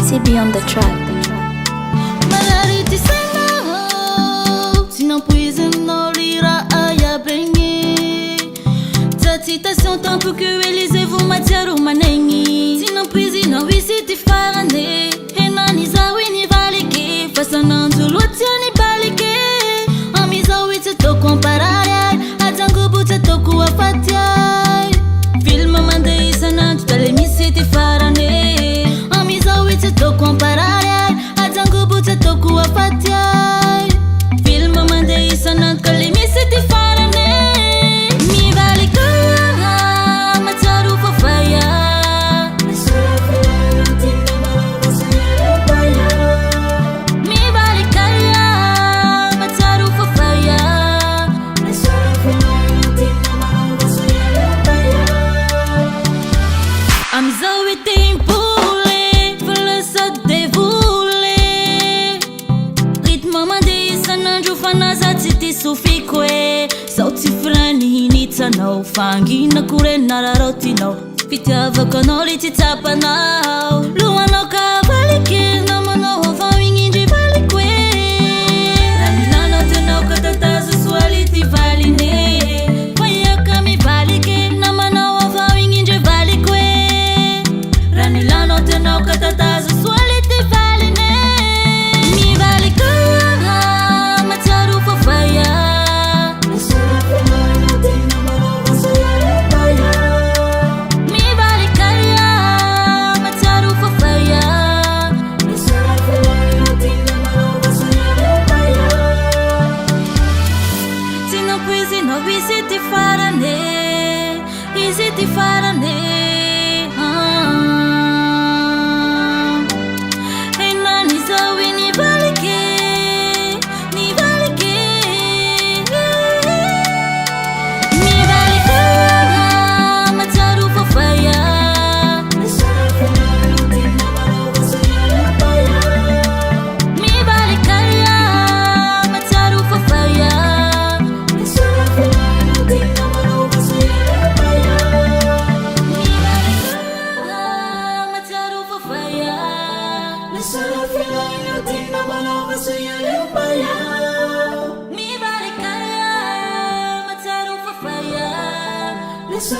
CB on the track. Malarity sana, sinampuizinao lira aya bengi. Citation tant pour que Élisez-vous matiaro manengi. Sinampuizinao isiti farane, henaniza wini valike. Fasanandu lotiani balike. Amiza wite to comparare, atangu buta to kuafatia. Film mande isana tutale misiti farane. Amiza wite to comparare, atangu buta to kuafatia. Film mande isana tutale misiti farane. Mi valike mataru fofaya. Sufikwe sauti fulani nitanao fangi na kure nararoti nao fitava kanoli titapa nao luano kavalike na mano vamingi jivalikwe ranilano tenao katatazo swali tivaline kwaya kami valike na mano vamingi jivalikwe ranilano tenao katatazo swali tivaline mi valike Isiti farane enani zawi ni valike mi valike mataru fofaya mi valike mataru fofaya Let's